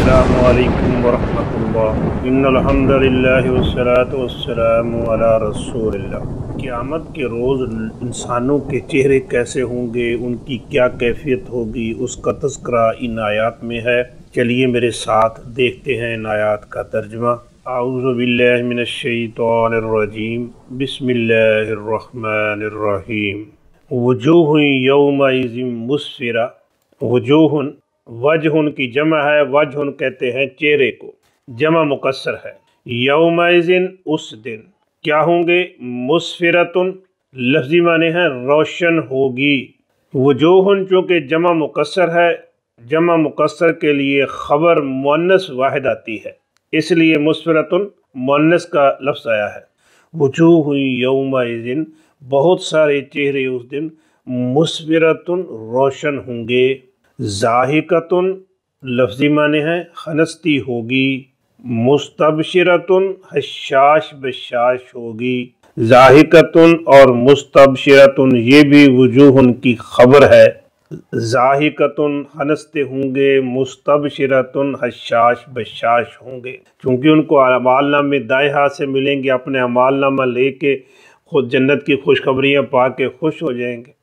अस्सलामु अलैकुम वरहमतुल्लाह इन्नल हम्दुलिल्लाहि वस्सलातु वस्सलामु अला रसूलिल्लाह। क़यामत के रोज़ इंसानों के चेहरे कैसे होंगे, उनकी क्या कैफियत होगी, उसका तज़किरा इन आयात में है। चलिए मेरे साथ देखते हैं इन आयात का तर्जुमा। आऊज़ु बिल्लाहि मिनश शैतानिर रजीम, बिस्मिल्लाहिर रहमानिर रहीम। वजूहुन यौमइज़िन मुस्फ़िरा। वजूहुन, वजहुन की जमा है, वजहुन कहते हैं चेहरे को, जमा मुकस्सर है। यौमइज़िन उस दिन, क्या होंगे? मुस्फ़िरतुन लफ्ज़ी माने हैं रोशन होगी। वजूहुन चूँकि जमा मुकस्सर है, जमा मुकस्सर के लिए ख़बर मुअन्नस वाहिद आती है, इसलिए मुस्फ़िरतुन मुअन्नस का लफ्ज़ आया है। वजूहुन यौमइज़िन, बहुत सारे चेहरे उस दिन, मुस्फ़िरतुन रोशन होंगे। ज़ाहिकतुन लफ्ज़ी माने हैं हंसती होगी। मुस्तबशिरतुन हशाश बशाश होगी। ज़ाहिकतुन और मुस्तबशिरतुन ये भी वजूहुन की खबर है। ज़ाहिकतुन हंसते होंगे, मुस्तबशिरतुन हशाश बशाश होंगे, क्योंकि उनको अमालनामे दाएं हाथ से मिलेंगे। अपने अमालनामा लेके खुद जन्नत की खुशखबरियाँ पा के खुश हो जाएंगे।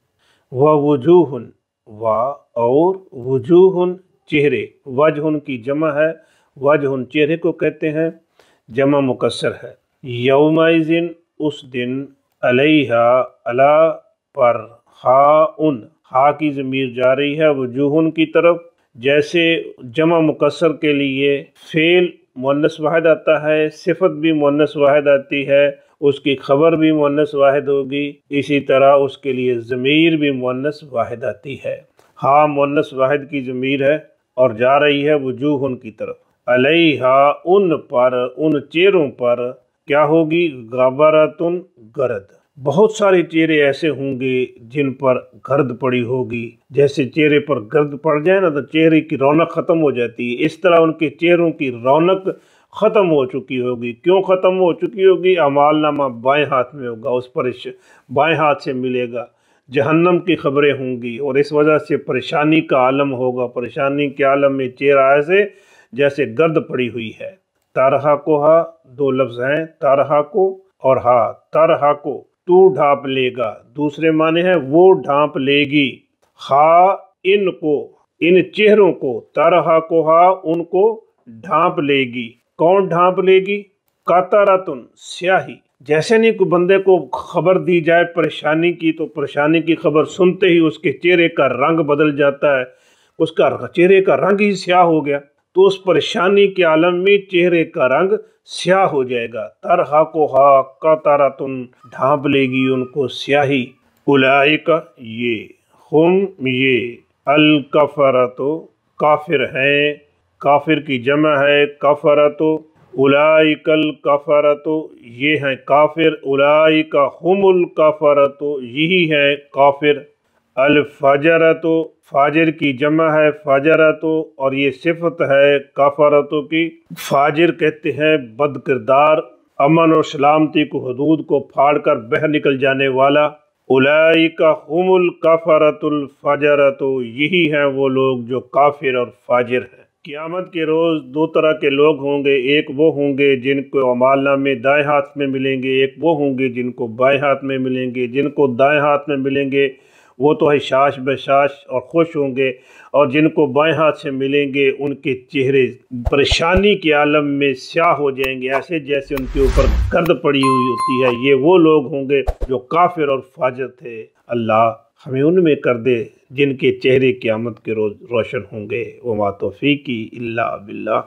वह वजूहुन, वाह और वजूहुन चेहरे, वजहुन की जमा है, वजहुन चेहरे को कहते हैं, जमा मुकस्सर है। यौमइज़िन उस दिन, अलैहा अला पर, हा उन, हा की ज़मीर जा रही है वजूहुन की तरफ। जैसे जमा मुकस्सर के लिए फ़ेल मुअन्नस वाहिद आता है, सिफत भी मुअन्नस वाहिद आती है, उसकी खबर भी मुअन्नस वाहिद होगी, इसी तरह उसके लिए ज़मीर भी मुअन्नस वाहिद आती है। हाँ मुअन्नस वाहिद की ज़मीर है और जा रही है वजूहुन की तरफ। अलैहा उन पर, उन चेहरों पर क्या होगी? गबरतुन गरद। बहुत सारे चेहरे ऐसे होंगे जिन पर गर्द पड़ी होगी। जैसे चेहरे पर गर्द पड़ जाए ना तो चेहरे की रौनक ख़त्म हो जाती है, इस तरह उनके चेहरों की रौनक ख़त्म हो चुकी होगी। क्यों ख़त्म हो चुकी होगी? अमालनामा बाएं हाथ में होगा, उस पर बाएं हाथ से मिलेगा। जहन्नम की खबरें होंगी और इस वजह से परेशानी का आलम होगा। परेशानी के आलम में चेहरा ऐसे जैसे गर्द पड़ी हुई है। तरहा को हा, दो लफ्ज़ हैं, तरहा को और हा। तरहा को तू ढांप लेगा, दूसरे माने हैं वो ढांप लेगी। हा इनको, इन चेहरों को, तरहा को हा उनको ढांप लेगी। कौन ढांप लेगी? कातरातुन स्याही। जैसे नहीं कोई बंदे को खबर दी जाए परेशानी की, तो परेशानी की खबर सुनते ही उसके चेहरे का रंग बदल जाता है, उसका चेहरे का रंग ही स्याह हो गया, तो उस परेशानी के आलम में चेहरे का रंग स्याह हो जाएगा। तरहा को हा कातरातुन ढांप लेगी उनको स्याही। उलाइका ये, हुम ये, अल कफरतो काफिर हैं, काफिर की जमा है कफरतो। उलाइकल कफरतो ये हैं काफिर, उलाइका हुमुल कफरतो यही है काफिर। अल फजरतो फाजिर की जमा है फजरतो और ये सिफत है कफरतो की। फाजिर कहते हैं बद किरदार, अमन और सलामती को हदूद को फाड़ कर बह निकल जाने वाला। उलाइका हुमुल कफरतुल फजरतो यही हैं वो लोग जो काफिर और फाजिर हैं। क़यामत के रोज़ दो तरह के लोग होंगे, एक वो होंगे जिनको अमालनामे दाएं हाथ में मिलेंगे, एक वो होंगे जिनको बाएं हाथ में मिलेंगे। जिनको दाएं हाथ में मिलेंगे वो तो हशाश बशाश और खुश होंगे, और जिनको बाएं हाथ से मिलेंगे उनके चेहरे परेशानी के आलम में स्याह हो जाएंगे, ऐसे जैसे उनके ऊपर गर्द पड़ी हुई होती है। ये वो लोग होंगे जो काफिर और फाजिर थे। अल्लाह हमें उनमें कर दे जिनके चेहरे क़यामत के रोज़ रोशन होंगे। वमा तौफ़ीक़ी इल्ला बिल्लाह।